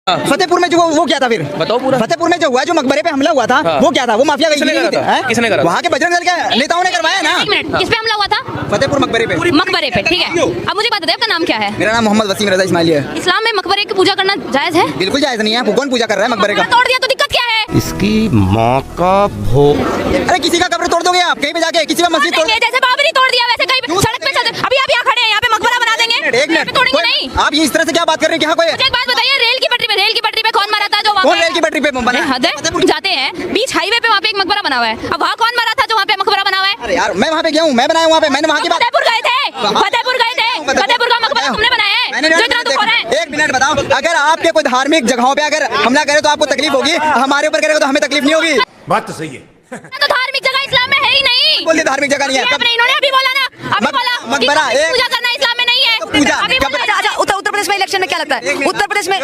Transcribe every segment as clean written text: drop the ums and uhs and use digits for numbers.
फतेहपुर में जो वो क्या था फिर बताओ पूरा। फतेहपुर में जो हुआ, जो मकबरे पे हमला हुआ था, वो क्या था? वो माफिया किसने करा? वहाँ के बजरंग दल के नेताओं ने करवाया ना। किस पे हमला हुआ था? फतेहपुर मकबरे पे। मकबरे पे, ठीक है। अब मुझे बता दे, आपका नाम क्या है? मेरा नाम मोहम्मद वसीम रजा इस्माइली है। इस्लाम में मकबरे की पूजा करना जायज है? बिल्कुल जायज नहीं है। कौन पूजा कर रहा है मकबरे का? तोड़ दिया तो दिक्कत क्या है? इसकी माँ का भोग। अरे किसी का कब्र तोड़ दोगे आप? कहीं पे जाके किसी का मस्जिद तोड़, जैसे बाबरी तोड़ दिया वैसे कहीं पे सड़क पे चलते अभी आप यहाँ खड़े हैं, यहाँ पे मकबरा बना देंगे? एक मिनट, तोड़ेंगे नहीं। आप ये इस तरह से क्या बात कर रहे हैं? क्या कोई एक बात बताइए, रेल की पटरी पे कौन मरा था? जो कौन रेल की पटरी पे बना? हद है, जाते हैं बीच हाईवे पे, वहाँ पे एक मकबरा बना हुआ है। अब वहाँ कौन मरा था जो वहाँ पे मकबरा बना हुआ है? अरे यार मैं वहाँ पे गया हूँ, मैं बनाया वहाँ पे, मैंने वहाँ की बात। फतेहपुर गए थे, फतेहपुर का मकबरा तुमने बनाया है? जो इतना दुख हो रहा है। एक मिनट बताओ, अगर आपके कोई धार्मिक जगहों पे अगर हमला करे तो आपको तकलीफ होगी, हमारे ऊपर करेगा तो हमें तकलीफ नहीं होगी। बात तो सही है। तो धार्मिक जगह इस्लाम में है ही नहीं। बोलिए धार्मिक जगह नहीं है। इन्होंने अभी बोला ना, अभी बोला मकबरा पूजा करना इस्लाम में नहीं है। पूजा उत्तर प्रदेश में इलेक्शन में क्या लगता है? उत्तर प्रदेश में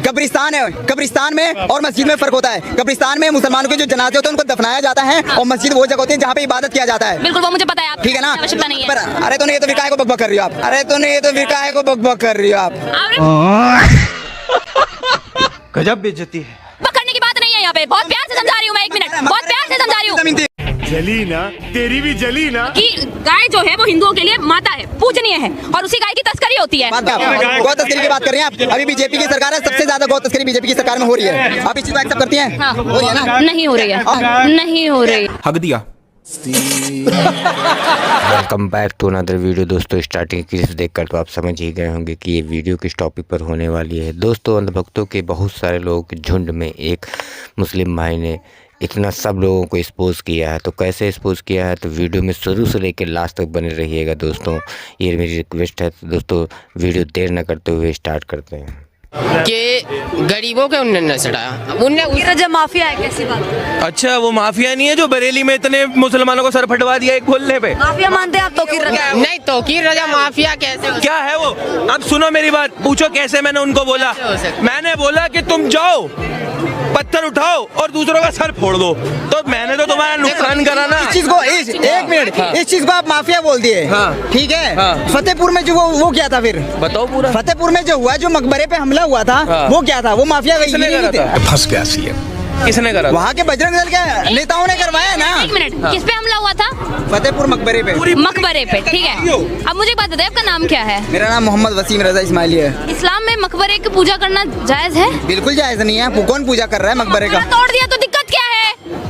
कब्रिस्तान है, कब्रिस्तान में और मस्जिद में फर्क होता है। कब्रिस्तान में मुसलमानों के जो जनाजे होते हैं उनको दफनाया जाता है, और मस्जिद वो जगह होती है जहाँ पे इबादत किया जाता है। बिल्कुल, वो मुझे पता है। आप ठीक है ना? आवश्यकता नहीं है। अरे तो नहीं, ये तो फिर काहे को बकबक कर रही हो आप? अरे तो नहीं, ये तो फिर काहे को बकबक कर रही हो आप? गजब बेइज्जती है। पकड़ने की बात नहीं है यहाँ पे। बहुत प्यार से समझा रही हूँ मैं, 1 मिनट, बहुत प्यार से समझा रही हूँ जली ना, तेरी भी जली ना। कि गाय जो है वो हिंदुओं के लिए माता है, पूजनीय है, और उसी गाय की तस्करी होती है। गौ तस्करी की बात कर रहे हैं आप? अभी बीजेपी की सरकार है, सबसे ज्यादा गौ तस्करी बीजेपी की सरकार में हो रही है। आप इस चीज को एक्सेप्ट करती हैं? हाँ। हो रही है ना? नहीं हो रही है, नहीं हो रही। हक दिया। Welcome back to another video. दोस्तों स्टार्टिंग क्लिप्स देखकर तो आप समझ ही गए होंगे कि ये वीडियो किस टॉपिक पर होने वाली है। दोस्तों अंधभक्तों के बहुत सारे लोगों के झुंड में एक मुस्लिम भाई ने इतना सब लोगों को एक्सपोज किया है। तो कैसे एक्सपोज किया है, तो वीडियो में शुरू से लेकर लास्ट तक बने रहिएगा दोस्तों, ये मेरी रिक्वेस्ट है। तो दोस्तों वीडियो देर न करते हुए स्टार्ट करते हैं। कि गरीबों के उन्होंने न चढ़ाया, उनने जब माफिया है, कैसी बात? अच्छा, वो माफिया नहीं है जो बरेली में इतने मुसलमानों को सर फटवा दिया एक बोलने पे? माफिया मानते हैं आप? तौकीर रजा नहीं, तौकीर रजा माफिया कैसे? क्या है वो? अब सुनो मेरी बात, पूछो कैसे मैंने उनको बोला। मैंने बोला कि तुम जाओ पत्थर उठाओ और दूसरों का सर फोड़ दो, तो मैंने तो तुम्हारा नुकसान करा ना। इस चीज को एक मिनट, इस चीज को आप माफिया बोल दिए, ठीक है? फतेहपुर में जो वो क्या था फिर? बताओ पूरा। फतेहपुर में जो हुआ, जो मकबरे पे हमला हुआ था, वो क्या था? वो माफिया फंस गया सीएम। किसने करा? वहाँ के बजरंग दल के नेताओं ने करवाया ना। 1 मिनट, किस पे हमला हुआ था? फतेहपुर मकबरे पे। मकबरे पे, ठीक है। अब मुझे बता दे, आपका नाम क्या है? मेरा नाम मोहम्मद वसीम रजा इस्माइली है। इस्लाम में मकबरे की पूजा करना जायज है? बिल्कुल जायज नहीं है। कौन पूजा कर रहा है मकबरे का? तोड़ दिया तो दिक्कत क्या है?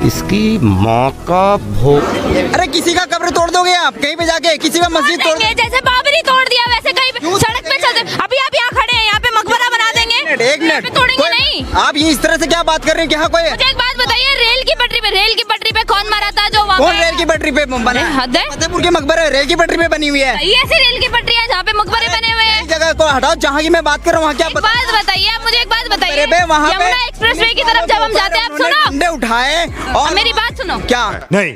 इसकी माँ का भोग। अरे किसी का कब्र तोड़ दोगे आप? कहीं पे जाके किसी का मस्जिद तोड़, जैसे बाबरी तोड़ दिया वैसे कहीं पे सड़क पे चलते अभी आप यहाँ खड़े हैं, यहाँ पे मकबरा बना देंगे? एक मिनट, तोड़ेंगे नहीं। आप ये इस तरह से क्या बात कर रहे हैं? क्या कोई? मुझे एक बात बताइए, रेल की पटरी पे कौन मरा था जो वहाँ कौन रेल की पटरी पे बना? हद है। फतेहपुर के मकबरे रेल की पटरी पे बनी हुई है। ये ऐसी रेल की पटरी है जहाँ पे मकबरे बने हुए हैं। जगह को हटाओ जहाँ की मैं बात कर रहा हूँ, वहाँ क्या एक बात बताइए, आप मुझे एक बात बताइए, वहाँ पे यमुना एक्सप्रेसवे की तरफ जब हम जाते हैं, आप सुनो, डंडे उठाए और मेरी बात सुनो। क्या नहीं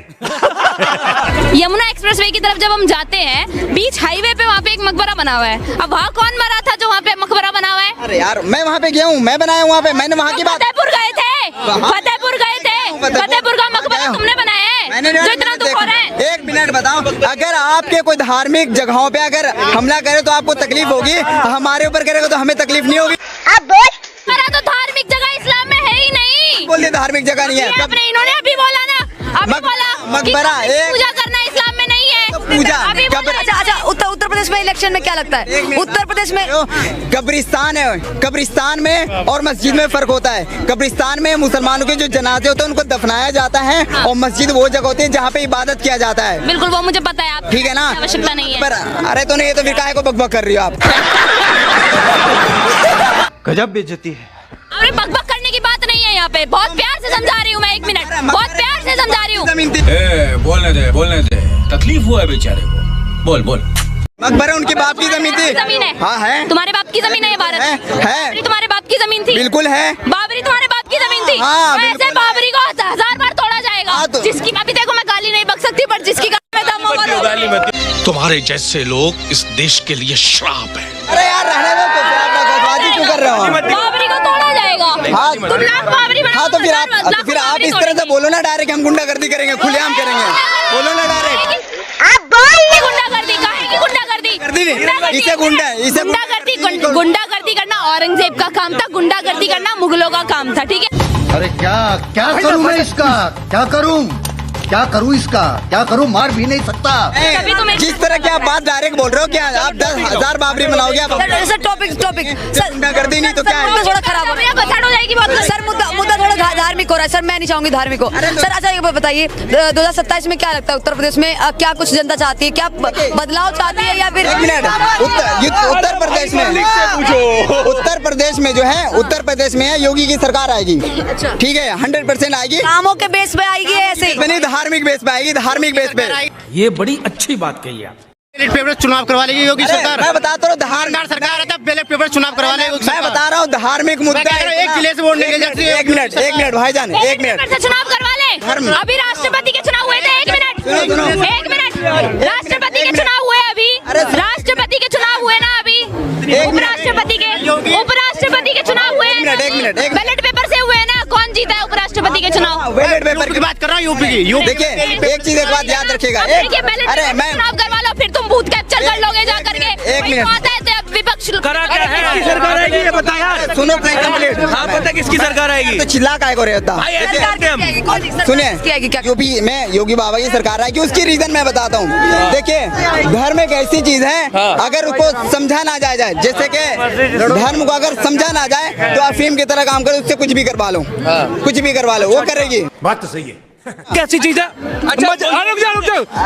यमुना एक्सप्रेसवे की तरफ जब हम जाते हैं, बीच हाईवे पे वहाँ पे एक मकबरा बना हुआ है। अब वहाँ कौन मरा था जो वहाँ पे मकबरा बना हुआ है? अरे यार मैं वहाँ पे गया हूँ, मैं बनाया वहाँ पे, मैंने वहाँ की बात। फतेहपुर गए थे, फतेहपुर का मकबरा तुमने बनाया है, जो इतना दुख हो रहा है। एक मिनट बताओ, अगर आपके कोई धार्मिक जगहों पे अगर हमला करे तो आपको तकलीफ होगी, हमारे ऊपर करेगा तो हमें तकलीफ नहीं होगी। मेरा तो धार्मिक जगह इस्लाम में है ही नहीं। बोलिए धार्मिक जगह नहीं है। इन्होंने अभी बोला ना, अभी बोला मकबरा पूजा करना इस्लाम में नहीं है। पूजा अच्छा, उत्तर प्रदेश में इलेक्शन में क्या लगता है? उत्तर प्रदेश में कब्रिस्तान है, कब्रिस्तान में और मस्जिद में फर्क होता है। कब्रिस्तान में मुसलमानों के जो जनाजे होते हैं उनको दफनाया जाता है, और मस्जिद वो जगह होती है जहाँ पे इबादत किया जाता है। बिल्कुल, वो मुझे पता है। आप ठीक है ना? आवश्यकता नहीं है। अरे तो नहीं, ये तो फिर काहे को बकबक कर रही हो आप? गजब बेइज्जती है। अरे बकबक करने की बात नहीं है यहाँ पे, बहुत प्यार से समझा रही हूँ मैं, 1 मिनट, बहुत प्यार से समझा रही हूँ। बोलने दे, तकलीफ हुआ है बेचारे को। बोल। मकबरा उनके बाप की जमीन थी। जमीन है? हाँ है। तुम्हारे बाप की जमीन है ये भारत? है। तुम्हारे बाप की जमीन थी? बिल्कुल है। बाबरी तुम्हारे बाप की जमीन थी? हाँ, वैसे बाबरी को 1000 बार तोड़ा जाएगा। जिसकी अभी देखो, मैं गाली नहीं बक सकती, पर जिसकी गाली में दम होगा। तुम्हारे जैसे लोग इस देश के लिए श्राप है। अरे यार रहने दो, तो फिर आप बकवादी क्यों कर रहे हो? बाबरी को तोड़ा जाएगा। हाँ, तुम लाख बाबरी बनाओ, हाँ तो फिर आप इस तरह से बोलो ना, डायरेक्ट हम गुंडागर्दी करेंगे, खुलेआम करेंगे, बोलो ना डायरेक्ट। आप बोल गुंडागर्दी, काहे की गुंडागर्दी? इसे गुंडा है, इसे गुंडागर्दी करना औरंगजेब का काम था, गुंडागर्दी करना मुगलों का काम था, ठीक है। अरे क्या क्या करूं मैं इसका, क्या करूं इसका, क्या करूं, मार भी नहीं सकता। तभी तो मैं- जिस तरह की आप बात डायरेक्ट बोल रहे हो, क्या आप 10,000 बाबरी बनाओगे आप? सर टॉपिक सर गुंडागर्दी नहीं तो क्या है? मुद्दा थोड़ा खराब हो मेरा बसाड़ हो जाएगी बहुत। सर मुद्दा थोड़ा धार्मिक हो रहा है सर, मैं नहीं चाहूंगी धार्मिक हो। सर अच्छा ये बताइए 2027 में क्या लगता है उत्तर प्रदेश में क्या कुछ जनता चाहती है, क्या बदलाव चाहती है या फिर? एक मिनट, उत्तर प्रदेश में उत्तर प्रदेश में जो है, उत्तर प्रदेश में है योगी की सरकार आएगी, ठीक है, 100% आएगी। कामों के बेस पे आएगी ऐसे ही? नहीं, धार्मिक बेस पे आएगी, धार्मिक बेस पे। ये बड़ी अच्छी बात कही आप। बैलेट पेपर चुनाव करवा लेगी योगी सरकार। मैं बताता हूँ धार्मिक सरकार है, तब बैलेट पेपर चुनाव करवा लेगी। मैं बता रहा हूँ धार्मिक मुद्दा। एक जिले से वोट निकल जाती है। एक मिनट भाईजान, एक मिनट से चुनाव करवा ले। अभी राष्ट्रपति के चुनाव हुए थे, एक मिनट राष्ट्रपति के चुनाव हुए अभी, राष्ट्रपति के चुनाव हुए ना अभी, उपराष्ट्रपति के चुनाव हुए। एक मिनट बैलेट पेपर से हुए ना, कौन जीता है उपराष्ट्रपति के चुनाव? बैलेट पेपर की बात कर रहा हूँ, यूपी की। देखिए एक चीज एक बात याद रखिएगा, अरे मैं चुनाव करवा लो, फिर तुम बूथ कैप्चर कर लोगे जा करके। एक मिनट। आता है तो विपक्ष करा क्या है? किसकी सरकार आएगी ये बता यार। सुनो प्लीज कंप्लीट। हाँ पता किसकी सरकार आएगी? तो चिल्ला काय को रहता। भाई ऐसे करके हम सुनिए, यूपी में योगी बाबा की सरकार आएगी, उसकी रीजन मैं बताता हूँ। देखिए धर्म एक ऐसी चीज है, अगर उसको समझा ना जाए जैसे कि धर्म को अगर समझा ना जाए तो अफीम की तरह काम करे, उससे कुछ भी करवा लो, कुछ भी करवा लो, वो करेगी। बात तो सही है। कैसी चीज है? अच्छा रुक जाओ,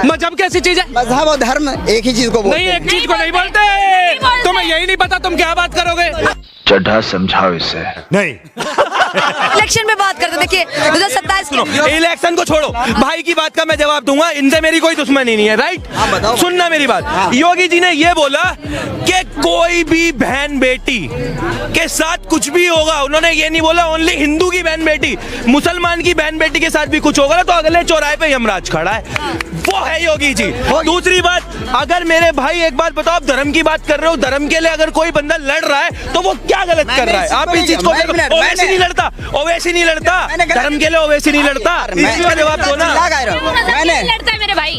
मजहब कैसी चीज है? मजहब और धर्म एक ही चीज को बोलते नहीं, हैं। एक चीज को नहीं बोलते। तुम्हें यही नहीं पता तुम क्या बात करोगे? चढ़ा समझाओ इसे। नहीं, इलेक्शन में बात करते देखिए 2027 इलेक्शन को छोड़ो, भाई की बात का मैं जवाब दूंगा, इनसे मेरी कोई दुश्मनी नहीं है, राइट? सुनना मेरी बात। योगी जी ने ये बोला कि कोई भी बहन बेटी के साथ कुछ भी होगा, उन्होंने ये नहीं बोला ओनली हिंदू की बहन बेटी, मुसलमान की बहन बेटी के साथ भी कुछ होगा ना तो अगले चौराहे पे यमराज खड़ा है, वो है योगी जी। दूसरी बात, अगर मेरे भाई एक बात बताओ, आप धर्म की बात कर रहे हो, धर्म के लिए अगर कोई बंदा लड़ रहा है तो वो क्या गलत कर रहा है? आप इस चीज को ओवैसी नहीं लड़ता, ओवैसी नहीं लड़ता, धर्म के लिए ओवैसी नहीं लड़ता, इसका जवाब दो ना। मैंने लड़ता है मेरे भाई।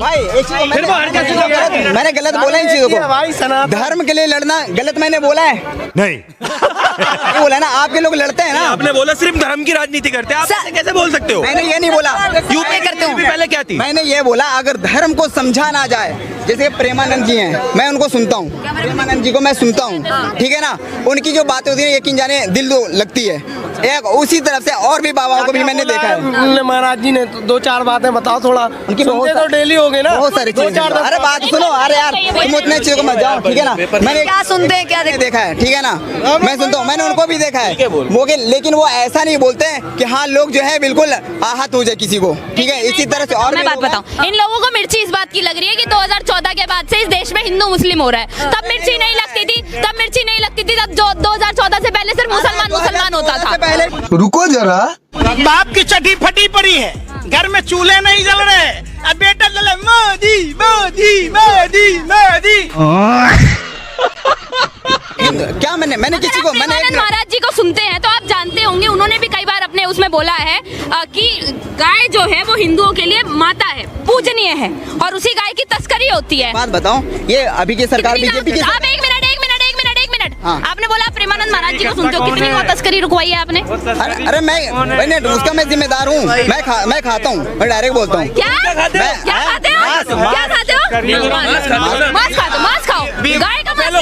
फिर वो हर किसी को मैंने गलत बोला इन चीजों को, धर्म के लिए लड़ना गलत मैंने बोला है? नहीं, ये बोला ना, आपके लोग लड़ते हैं ना। आपने बोला सिर्फ धर्म की राजनीति करते हैं, आप ऐसे कैसे बोल सकते हो? मैंने ये नहीं बोला। यूपी करते हो पहले क्या थी? मैंने ये बोला अगर धर्म को समझा ना जाए, जैसे प्रेमानंद जी हैं, मैं उनको सुनता हूँ, प्रेमानंद जी को मैं सुनता हूँ, ठीक है ना, उनकी जो बातें होती है यकीन जाने दिल तो लगती है। एक उसी तरफ से और भी बाबाओं को भी मैंने देखा है। महाराज जी ने 2-4 बातें बताओ थोड़ा, उनकी बहुत तो डेली हो गए ना, बहुत सारी चीजें। अरे बात सुनो, अरे यार तुम उतने चीजों को मत जाओ, ठीक है ना। मैंने क्या सुनते हैं, क्या देखा है, ठीक है ना, मैं सुनता हूँ, मैंने उनको भी देखा है वो, लेकिन वो ऐसा नहीं बोलते हैं कि हाँ लोग जो है बिल्कुल आहत हो जाए किसी को, ठीक है, इसी तरह से। और मैं बात बताऊं, इन लोगों को मिर्ची इस बात की लग रही है कि 2014 के बाद से इस देश में हिंदू मुस्लिम हो रहा है। तब मिर्ची नहीं लगती थी, तब 2014 से पहले सिर्फ मुसलमान होता था। रुको जरा, बाप की चड्डी फटी पड़ी है, घर में चूल्हे नहीं जल रहे, अब बेटा चले मोदी मोदी मोदी मोदी। क्या मैंने किसी को प्रेमानंद महाराज जी को सुनते हैं तो आप जानते होंगे, उन्होंने भी कई बार अपने उसमें बोला है कि गाय जो है वो हिंदुओं के लिए माता है, पूजनीय है, और उसी गाय की तस्करी होती है। बात बताओ, ये अभी की सरकार बीजेपी की। आप एक मिनट आपने बोला प्रेमानंद महाराज जी को सुनते हो, कितनी वो तस्करी रुकवाई है आपने? अरे मैंने उसका मैं जिम्मेदार हूँ, मैं खाता हूँ, मैं डायरेक्ट बोलता हूँ। क्या खाते हो? मांस खाओ, गाय का मांस।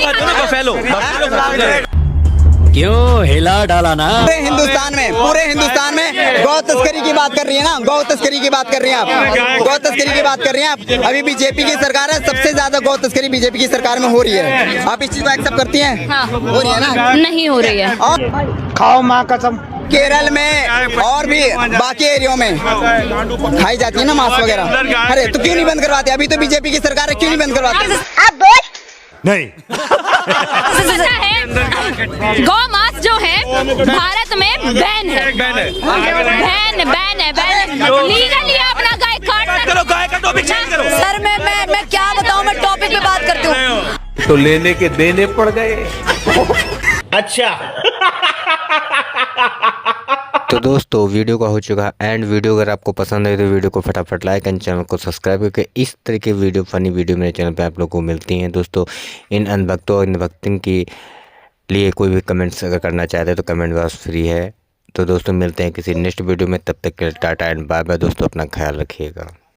क्यों हिला डाला ना? पूरे हिंदुस्तान में गौ तस्करी की बात कर रही है ना, गौ तस्करी की बात कर रही हैं आप, गौ तस्करी की बात कर रही हैं आप। अभी बीजेपी की सरकार है, सबसे ज्यादा गौ तस्करी बीजेपी की सरकार में हो रही है। आप इस चीज को एक्सेप्ट करती हैं? हाँ। हो रही है ना? नहीं हो रही है। और खाओ माँ कसम। केरल में और भी बाकी एरियो में खाई जाती है ना मांस वगैरह। अरे तो क्यों नहीं बंद करवाते? अभी तो बीजेपी की सरकार है, क्यों नहीं बंद करवाते? नहीं, पता है गौ मांस जो है भारत में बैन है, बैन है। लीगल है अपना गाय काटना। गाय का टॉपिक चेंज करो। सर मैं क्या बताऊं, मैं टॉपिक पे बात करती हूँ। तो लेने के देने पड़ गए। अच्छा तो दोस्तों वीडियो का हो चुका एंड वीडियो अगर आपको पसंद है तो वीडियो को फटाफट लाइक एंड चैनल को सब्सक्राइब करके इस तरह के वीडियो फनी वीडियो मेरे चैनल पे आप लोगों को मिलती हैं। दोस्तों इन अनभक्तों और अनभक्तिन के लिए कोई भी कमेंट्स अगर करना चाहते हैं तो कमेंट बॉक्स फ्री है। तो दोस्तों मिलते हैं किसी नेक्स्ट वीडियो में, तब तक के लिए टाटा एंड बाय बाय। दोस्तों अपना ख्याल रखिएगा।